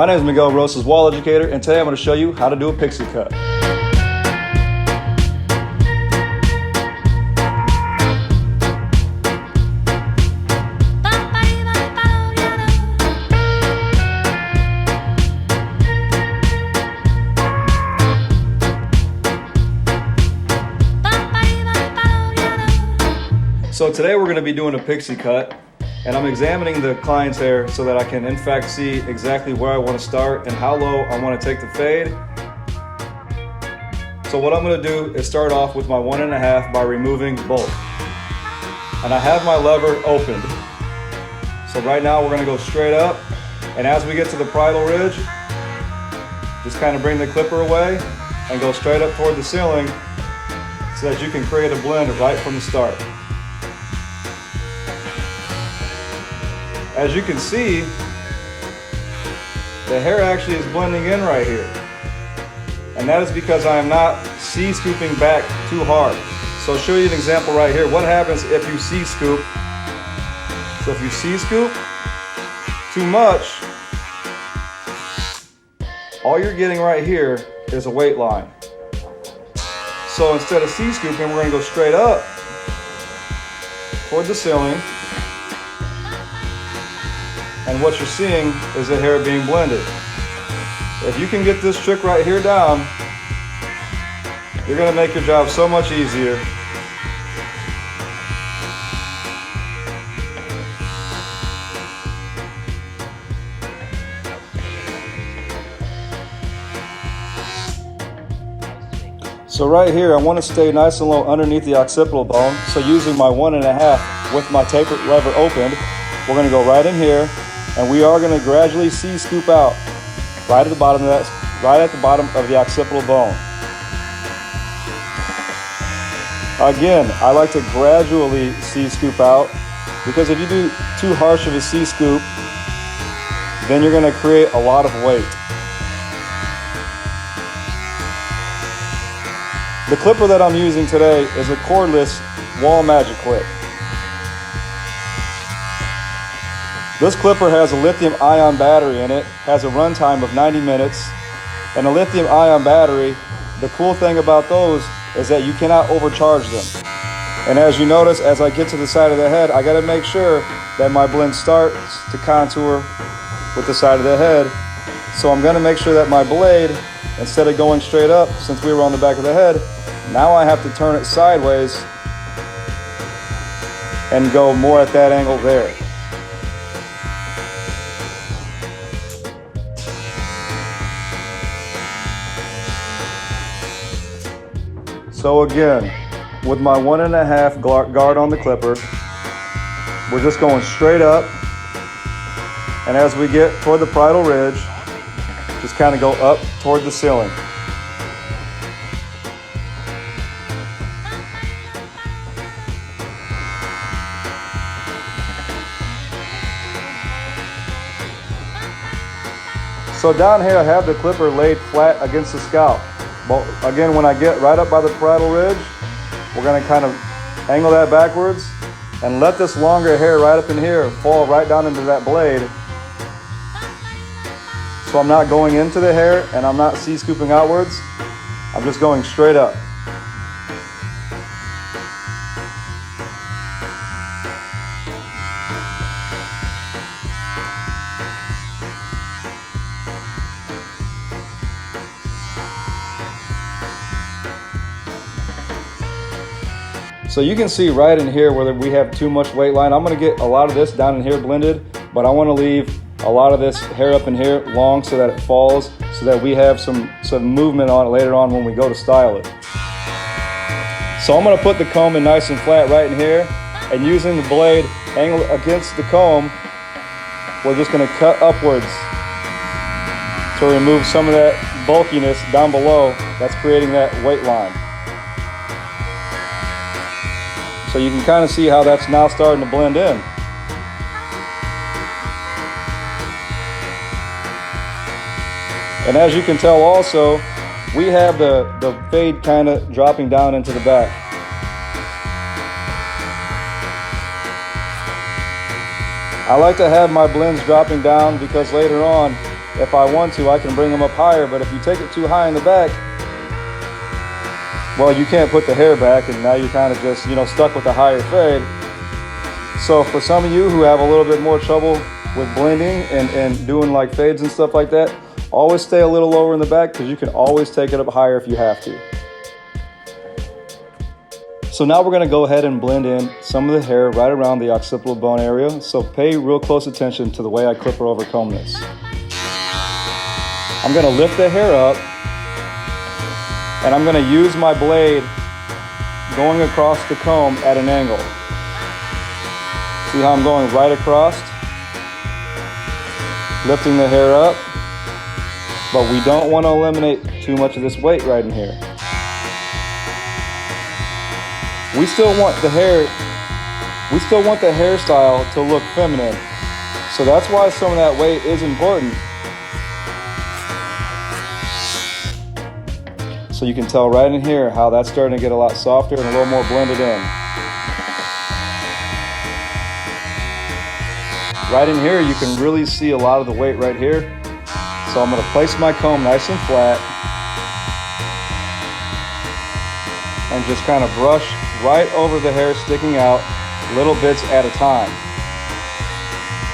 My name is Miguel Rosas, Wahl Educator, and today I'm going to show you how to do a pixie cut. So today we're going to be doing a pixie cut, and I'm examining the client's hair so that I can in fact see exactly where I want to start and how low I want to take the fade. So what I'm going to do is start off with my 1.5 by removing bulk. And I have my lever opened. So right now we're going to go straight up, and as we get to the parietal ridge, just kind of bring the clipper away and go straight up toward the ceiling so that you can create a blend right from the start. As you can see, the hair actually is blending in right here. And that is because I am not C-scooping back too hard. So I'll show you an example right here. What happens if you C-scoop? So if you C-scoop too much, all you're getting right here is a weight line. So instead of C-scooping, we're going to go straight up toward the ceiling. And what you're seeing is the hair being blended. If you can get this trick right here down, you're going to make your job so much easier. So right here, I want to stay nice and low underneath the occipital bone. So using my 1.5 with my taper lever opened, we're going to go right in here. And we are going to gradually C-scoop out right at the bottom of that, right at the bottom of the occipital bone. Again, I like to gradually C-scoop out, because if you do too harsh of a C-scoop, then you're going to create a lot of weight. The clipper that I'm using today is a cordless Wahl Magic Clip. This clipper has a lithium-ion battery in it, has a runtime of 90 minutes, and a lithium-ion battery, the cool thing about those is that you cannot overcharge them. And as you notice, as I get to the side of the head, I gotta make sure that my blend starts to contour with the side of the head. So I'm gonna make sure that my blade, instead of going straight up, since we were on the back of the head, now I have to turn it sideways and go more at that angle there. So again, with my 1.5 guard on the clipper, we're just going straight up, and as we get toward the parietal ridge, just kind of go up toward the ceiling. So down here I have the clipper laid flat against the scalp. But again, when I get right up by the parietal ridge, we're going to kind of angle that backwards and let this longer hair right up in here fall right down into that blade. So I'm not going into the hair and I'm not C-scooping outwards. I'm just going straight up. So you can see right in here where we have too much weight line. I'm going to get a lot of this down in here blended, but I want to leave a lot of this hair up in here long so that it falls, so that we have some movement on it later on when we go to style it. So I'm going to put the comb in nice and flat right in here, and using the blade angled against the comb, we're just going to cut upwards to remove some of that bulkiness down below that's creating that weight line. So you can kind of see how that's now starting to blend in. And as you can tell also, we have the fade kind of dropping down into the back. I like to have my blends dropping down because later on, if I want to, I can bring them up higher, but if you take it too high in the back, well, you can't put the hair back, and now you're kind of just, you know, stuck with a higher fade. So for some of you who have a little bit more trouble with blending and doing like fades and stuff like that, always stay a little lower in the back because you can always take it up higher if you have to. So now we're going to go ahead and blend in some of the hair right around the occipital bone area. So pay real close attention to the way I clip or overcomb this. I'm going to lift the hair up, and I'm going to use my blade going across the comb at an angle. See how I'm going right across, lifting the hair up, but we don't want to eliminate too much of this weight right in here. We still want the hairstyle to look feminine. So that's why some of that weight is important. So you can tell right in here how that's starting to get a lot softer and a little more blended in. Right in here, you can really see a lot of the weight right here. So I'm going to place my comb nice and flat and just kind of brush right over the hair sticking out, little bits at a time.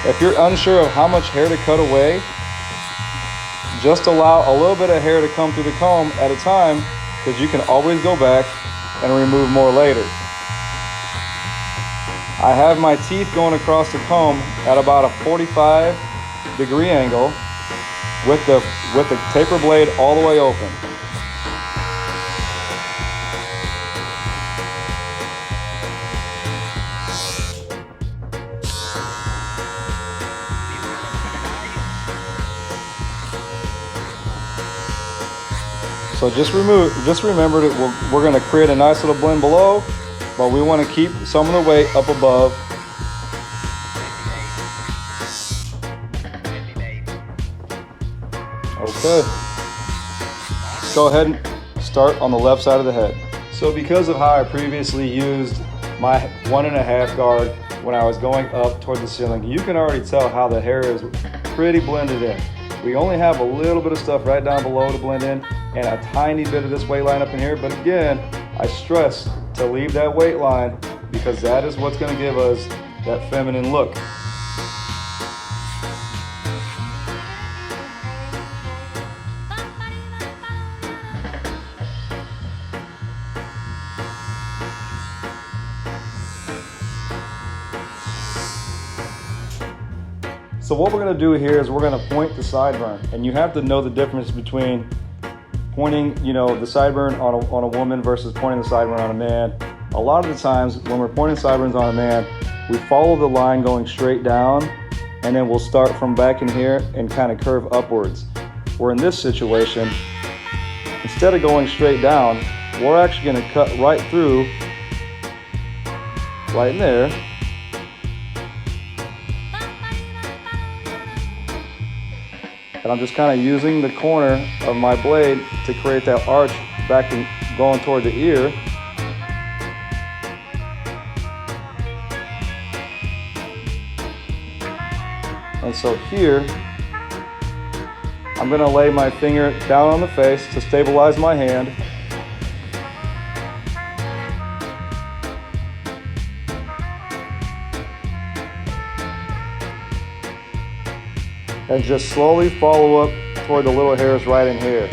If you're unsure of how much hair to cut away, just allow a little bit of hair to come through the comb at a time, because you can always go back and remove more later. I have my teeth going across the comb at about a 45-degree angle with the taper blade all the way open. So just remember that we're going to create a nice little blend below, but we want to keep some of the weight up above. Okay. Go ahead and start on the left side of the head. So because of how I previously used my 1.5 guard when I was going up toward the ceiling, you can already tell how the hair is pretty blended in. We only have a little bit of stuff right down below to blend in and a tiny bit of this weight line up in here. But again, I stress to leave that weight line because that is what's going to give us that feminine look. So what we're going to do here is we're going to point the sideburn, and you have to know the difference between pointing, you know, the sideburn on a woman versus pointing the sideburn on a man. A lot of the times when we're pointing sideburns on a man, we follow the line going straight down, and then we'll start from back in here and kind of curve upwards. Where in this situation, instead of going straight down, we're actually going to cut right through, right in there. And I'm just kind of using the corner of my blade to create that arch back and going toward the ear. And so here, I'm going to lay my finger down on the face to stabilize my hand. And just slowly follow up toward the little hairs right in here.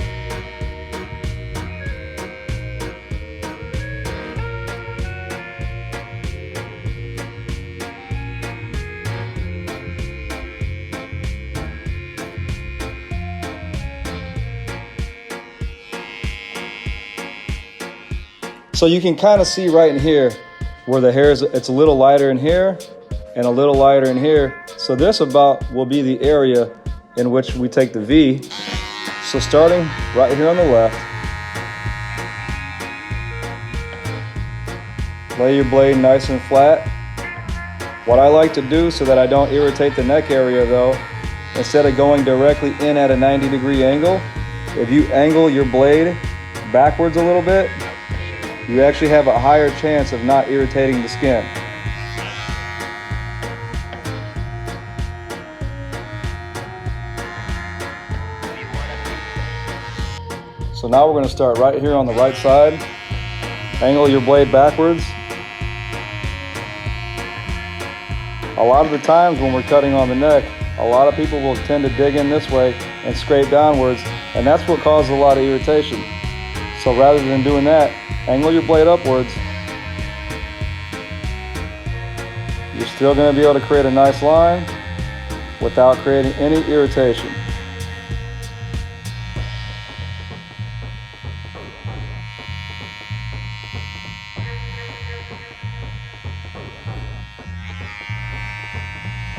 So you can kind of see right in here where the hair is, it's a little lighter in here and a little lighter in here. So this about will be the area in which we take the V. So starting right here on the left, lay your blade nice and flat. What I like to do so that I don't irritate the neck area though, instead of going directly in at a 90-degree angle, if you angle your blade backwards a little bit, you actually have a higher chance of not irritating the skin. So now we're going to start right here on the right side. Angle your blade backwards. A lot of the times when we're cutting on the neck, a lot of people will tend to dig in this way and scrape downwards, and that's what causes a lot of irritation. So rather than doing that, angle your blade upwards. You're still going to be able to create a nice line without creating any irritation.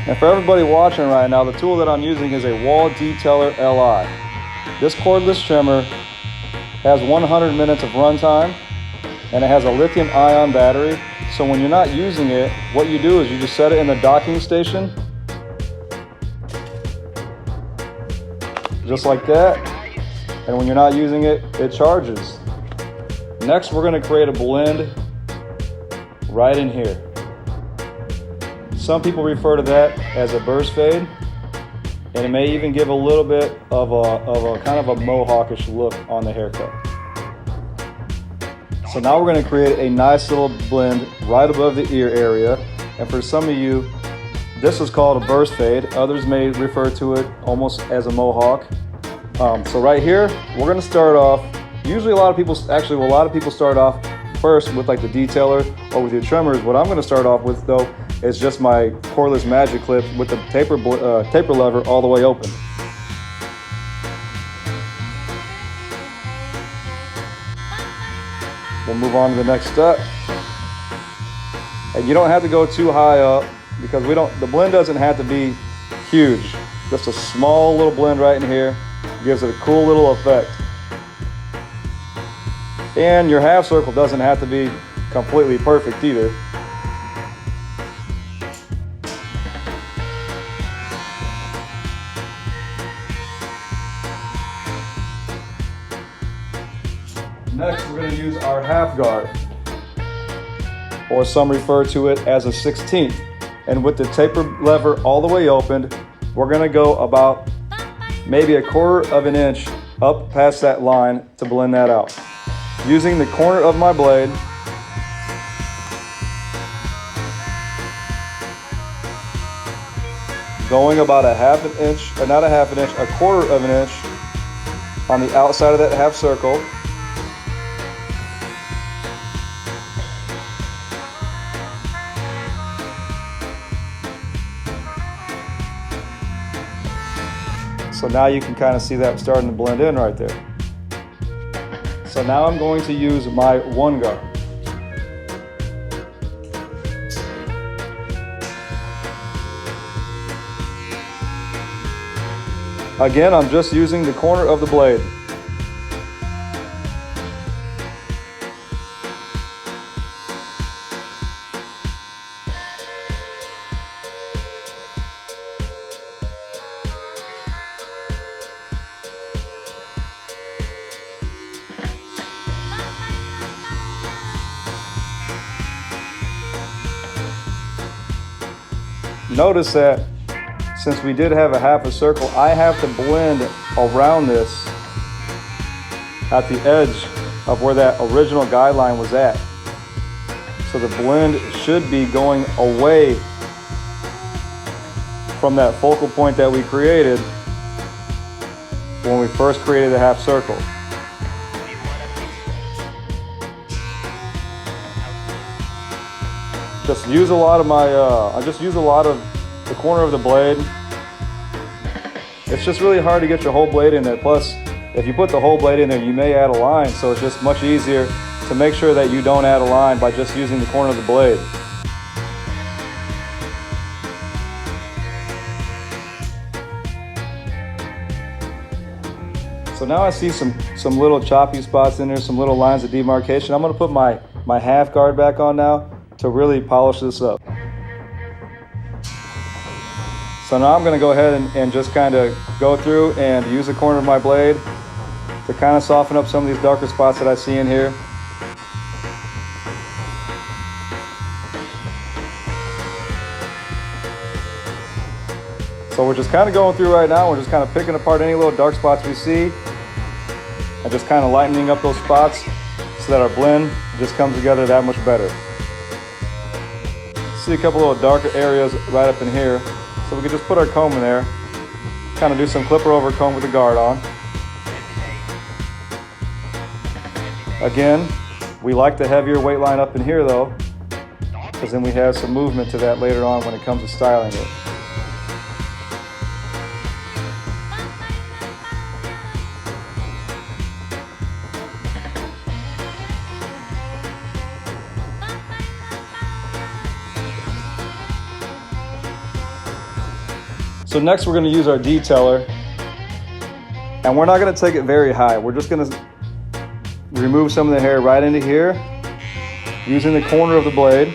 And for everybody watching right now, the tool that I'm using is a Wahl Detailer LI. This cordless trimmer has 100 minutes of runtime, and it has a lithium-ion battery. So when you're not using it, what you do is you just set it in the docking station, just like that. And when you're not using it, it charges. Next, we're going to create a blend right in here. Some people refer to that as a burst fade, and it may even give a little bit of a kind of a mohawkish look on the haircut. So now we're going to create a nice little blend right above the ear area, and for some of you, this is called a burst fade. Others may refer to it almost as a mohawk. So right here, we're going to start off. Usually, a lot of people start off first with like the detailer or with your trimmers. What I'm going to start off with though is just my cordless magic clip with the taper lever all the way open. We'll move on to the next step. And you don't have to go too high up because the blend doesn't have to be huge. Just a small little blend right in here gives it a cool little effect. And your half circle doesn't have to be completely perfect either. Next, we're going to use our half guard, or some refer to it as a 16th. And with the taper lever all the way opened, we're going to go about maybe 1/4 of an inch up past that line to blend that out. Using the corner of my blade, going about 1/2 inch, or not 1/2 inch, 1/4 of an inch on the outside of that half circle. So now you can kind of see that starting to blend in right there. So now I'm going to use my 1 guard. Again, I'm just using the corner of the blade. Notice that since we did have a 1/2 circle, I have to blend around this at the edge of where that original guideline was at. So the blend should be going away from that focal point that we created when we first created the 1/2 circle. Just use a lot of I just use a lot of the corner of the blade. It's just really hard to get your whole blade in there. Plus, if you put the whole blade in there, you may add a line. So it's just much easier to make sure that you don't add a line by just using the corner of the blade. So now I see some little choppy spots in there, some little lines of demarcation. I'm going to put my 1/2 guard back on now to really polish this up. So now I'm going to go ahead and just kind of go through and use the corner of my blade to kind of soften up some of these darker spots that I see in here. So we're just kind of going through right now. We're just kind of picking apart any little dark spots we see. and just kind of lightening up those spots so that our blend just comes together that much better. See a couple little darker areas right up in here, so we can just put our comb in there, kind of do some clipper over comb with the guard on. Again, we like the heavier weight line up in here though, because then we have some movement to that later on when it comes to styling it. So next we're going to use our detailer, and we're not going to take it very high. We're just going to remove some of the hair right into here using the corner of the blade.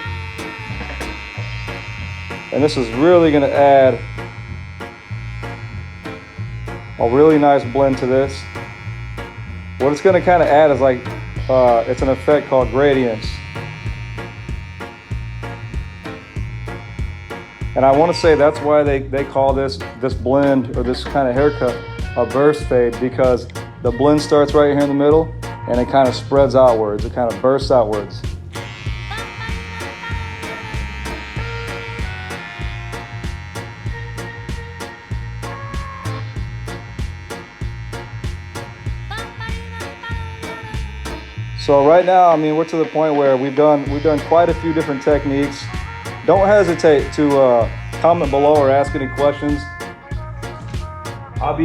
And this is really going to add a really nice blend to this. What it's going to kind of add is like, it's an effect called gradients. And I want to say that's why they call this blend or this kind of haircut a burst fade, because the blend starts right here in the middle and it kind of spreads outwards. It kind of bursts outwards. So right now, I mean, we're to the point where we've done quite a few different techniques. Don't hesitate to comment below or ask any questions. I'll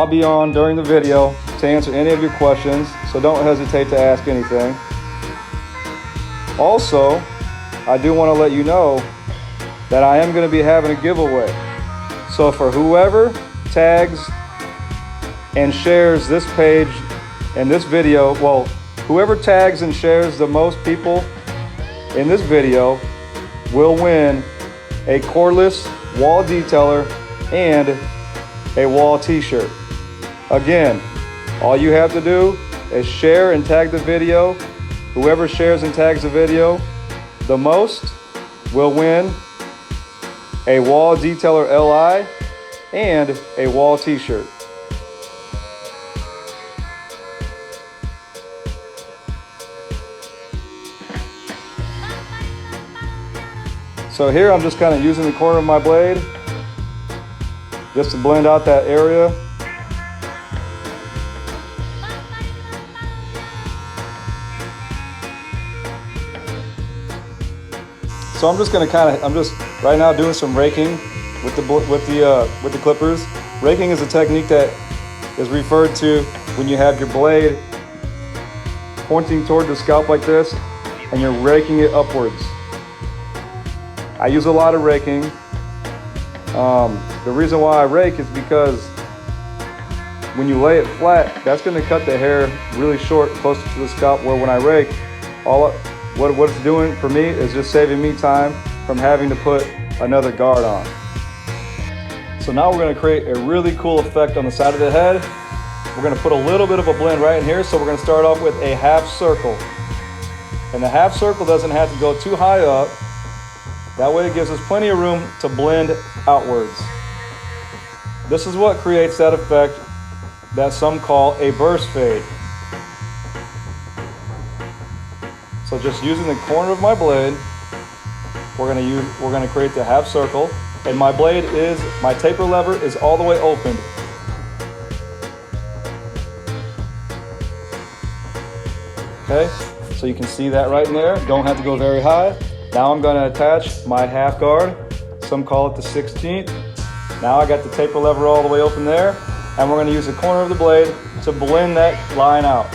be on during the video to answer any of your questions, so don't hesitate to ask anything. Also, I do want to let you know that I am going to be having a giveaway. So for whoever tags and shares this page and this video, well, whoever tags and shares the most people in this video will win a cordless Wahl detailer and a Wahl t-shirt. Again, all you have to do is share and tag the video. Whoever shares and tags the video the most will win a Wahl detailer LI and a Wahl t-shirt. So here I'm just kind of using the corner of my blade just to blend out that area. So I'm just going to I'm just right now doing some raking with the clippers. Raking is a technique that is referred to when you have your blade pointing toward the scalp like this and you're raking it upwards. I use a lot of raking. The reason why I rake is because when you lay it flat, that's going to cut the hair really short, closer to the scalp, where when I rake, what it's doing for me is just saving me time from having to put another guard on. So now we're going to create a really cool effect on the side of the head. We're going to put a little bit of a blend right in here, so we're going to start off with a half circle. And the half circle doesn't have to go too high up. That way it gives us plenty of room to blend outwards. This is what creates that effect that some call a burst fade. So just using the corner of my blade, we're gonna create the half circle, and my taper lever is all the way opened. Okay, so you can see that right in there. Don't have to go very high. Now I'm going to attach my half guard. Some call it the 16th. Now I got the taper lever all the way open there, and we're going to use the corner of the blade to blend that line out.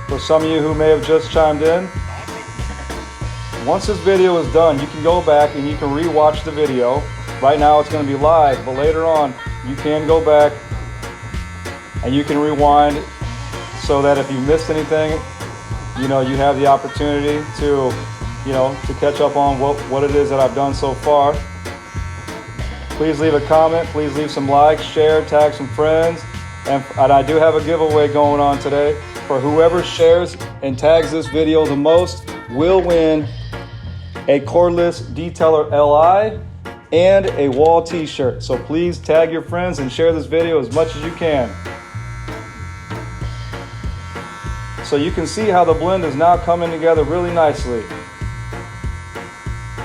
For some of you who may have just chimed in, once this video is done, you can go back and you can re-watch the video. Right now it's going to be live, but later on you can go back and you can rewind, so that if you missed anything, you have the opportunity to catch up on what it is that I've done so far. Please leave a comment, please leave some likes, share, tag some friends, and I do have a giveaway going on today. For whoever shares and tags this video the most will win a cordless detailer LI and a Wahl t-shirt. So please tag your friends and share this video as much as you can. So you can see how the blend is now coming together really nicely.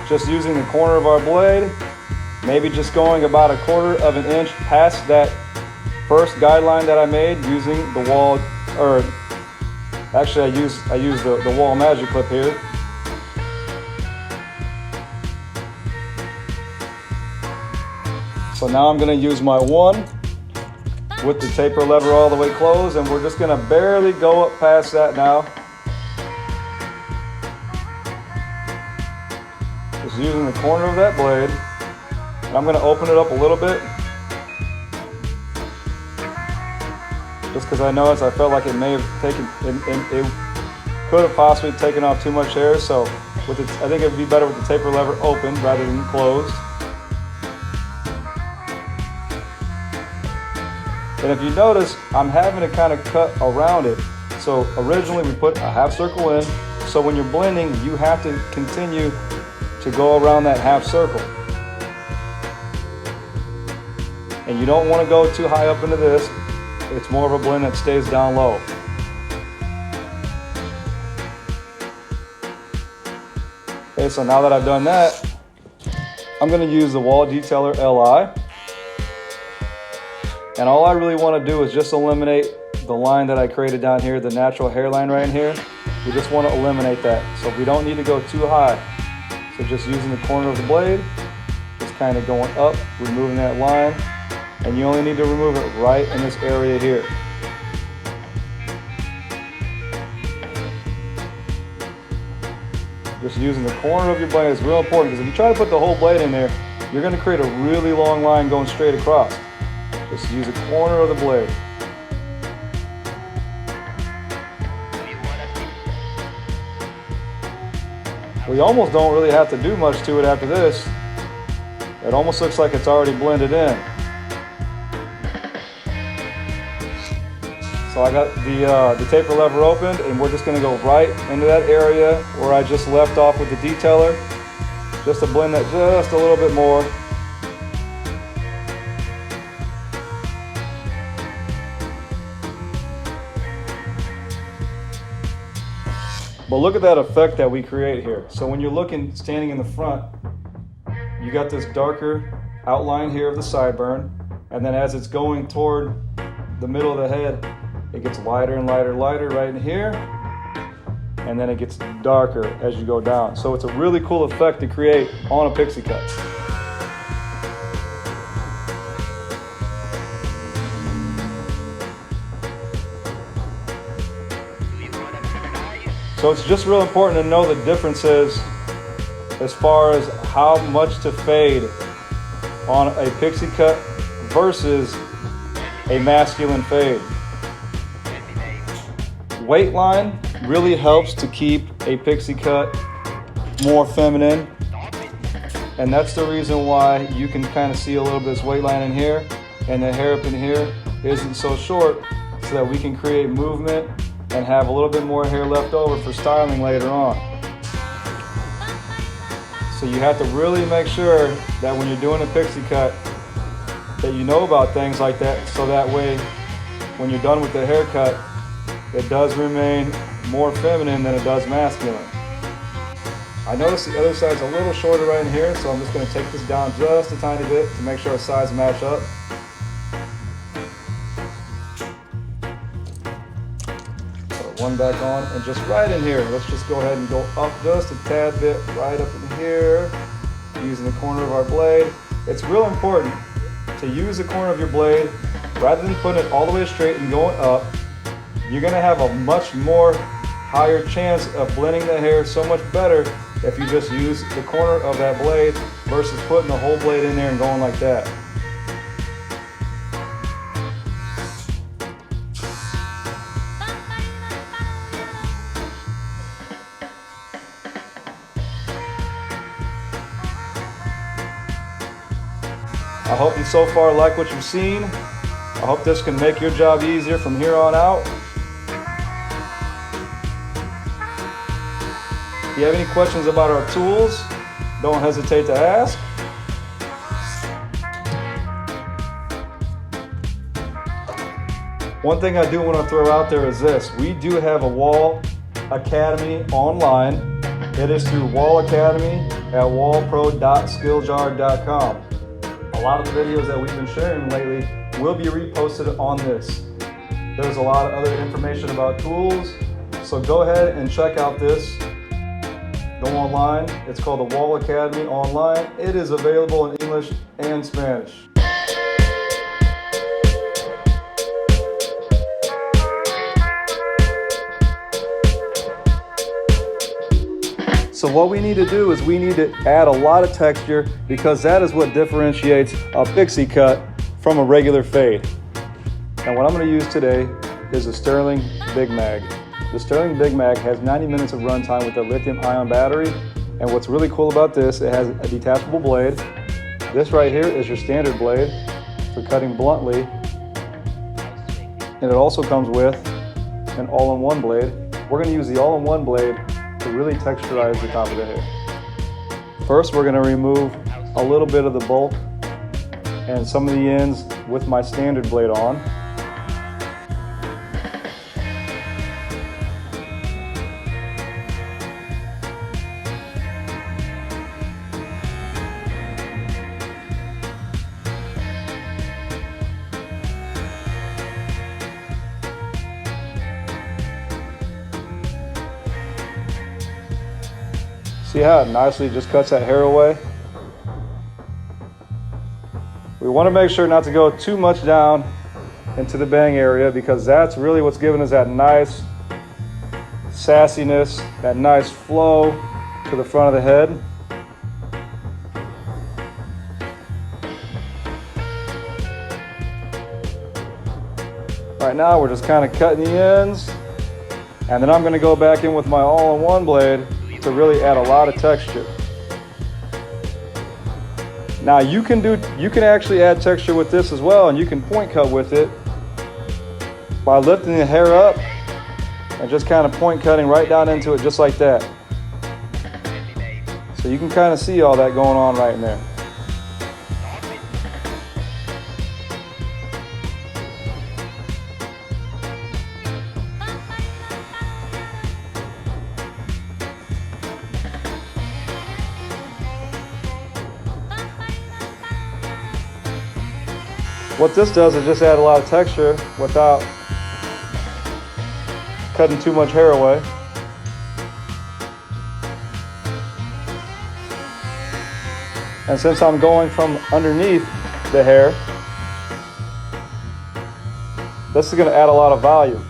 Just using the corner of our blade, maybe just going about 1/4 of an inch past that first guideline that I made using the Wahl, or actually I use the Wahl Magic Clip here. So now I'm going to use my one with the taper lever all the way closed, and we're just going to barely go up past that now. Just using the corner of that blade. And I'm going to open it up a little bit. Just because I noticed I felt like it may have taken, it could have possibly taken off too much hair. So with it, I think it would be better with the taper lever open rather than closed. And if you notice, I'm having to kind of cut around it. So originally we put a half circle in. So when you're blending, you have to continue to go around that half circle. And you don't want to go too high up into this. It's more of a blend that stays down low. Okay, so now that I've done that, I'm going to use the Wahl Detailer LI. And all I really want to do is just eliminate the line that I created down here, the natural hairline right in here. We just want to eliminate that. So we don't need to go too high. So just using the corner of the blade, just kind of going up, removing that line. And you only need to remove it right in this area here. Just using the corner of your blade is real important, because if you try to put the whole blade in there, you're going to create a really long line going straight across. Just use the corner of the blade. We almost don't really have to do much to it after this. It almost looks like it's already blended in. So I got the taper lever opened, and we're just going to go right into that area where I just left off with the detailer, just to blend that just a little bit more. But look at that effect that we create here. So when you're looking, standing in the front, you got this darker outline here of the sideburn, and then as it's going toward the middle of the head, it gets lighter and lighter, lighter right in here, and then it gets darker as you go down. So it's a really cool effect to create on a pixie cut. So it's just real important to know the differences as far as how much to fade on a pixie cut versus a masculine fade. Weight line really helps to keep a pixie cut more feminine, and that's the reason why you can kind of see a little bit of this weight line in here, and the hair up in here isn't so short, so that we can create movement and have a little bit more hair left over for styling later on. So you have to really make sure that when you're doing a pixie cut that you know about things like that, so that way when you're done with the haircut, it does remain more feminine than it does masculine. I notice the other side's a little shorter right in here, so I'm just going to take this down just a tiny bit to make sure our sides match up. One back on, and just right in here, let's just go ahead and go up just a tad bit right up in here using the corner of our blade. It's real important to use the corner of your blade rather than putting it all the way straight and going up. You're going to have a much more higher chance of blending the hair so much better if you just use the corner of that blade versus putting the whole blade in there and going like that. I hope you so far like what you've seen. I hope this can make your job easier from here on out. If you have any questions about our tools, don't hesitate to ask. One thing I do want to throw out there is this. We do have a Wahl Academy online. It is through Wahl Academy at wahlpro.skilljar.com. A lot of the videos that we've been sharing lately will be reposted on this. There's a lot of other information about tools, so go ahead and check out this. Go online. It's called the Wahl Academy online. It is available in English and Spanish. So what we need to do is we need to add a lot of texture, because that is what differentiates a Pixie Cut from a regular fade. And what I'm going to use today is a Sterling Big Mag. The Sterling Big Mag has 90 minutes of runtime with a lithium-ion battery. And what's really cool about this, it has a detachable blade. This right here is your standard blade for cutting bluntly. And it also comes with an all-in-one blade. We're going to use the all-in-one blade to really texturize the top of the hair. First, we're going to remove a little bit of the bulk and some of the ends with my standard blade on. See how it nicely just cuts that hair away? We want to make sure not to go too much down into the bang area, because that's really what's giving us that nice sassiness, that nice flow to the front of the head. Right now we're just kind of cutting the ends, and then I'm going to go back in with my all-in-one blade to really add a lot of texture. Now you can actually add texture with this as well, and you can point cut with it by lifting the hair up and just kind of point cutting right down into it just like that. So you can kind of see all that going on right in there. What this does is just add a lot of texture without cutting too much hair away. And since I'm going from underneath the hair, this is going to add a lot of volume.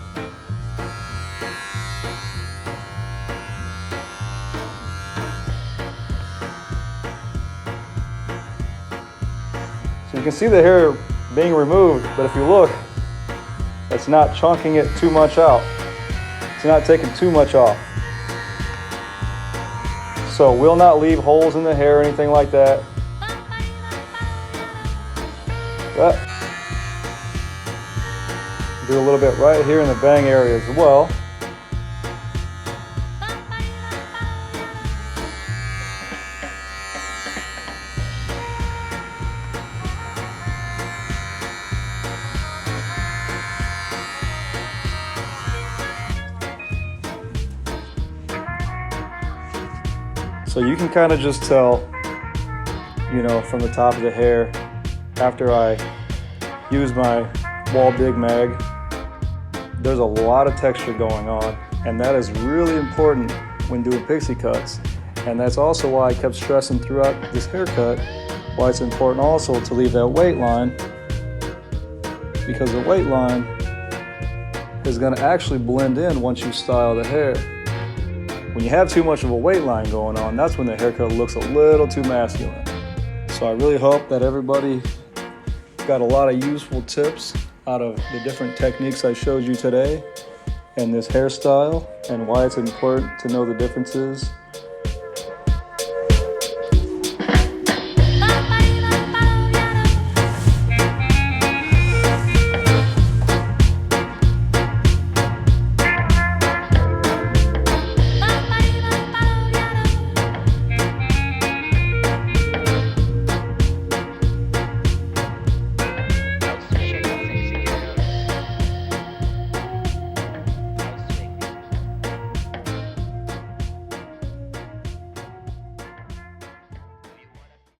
So you can see the hair being removed, but if you look, it's not chunking it too much out. It's not taking too much off. So we'll not leave holes in the hair or anything like that. But do a little bit right here in the bang area as well. So you can kind of just tell, you know, from the top of the hair, after I use my Wahl Big Mag, there's a lot of texture going on, and that is really important when doing pixie cuts. And that's also why I kept stressing throughout this haircut why it's important also to leave that weight line, because the weight line is going to actually blend in once you style the hair. When you have too much of a weight line going on, that's when the haircut looks a little too masculine. So I really hope that everybody got a lot of useful tips out of the different techniques I showed you today and this hairstyle, and why it's important to know the differences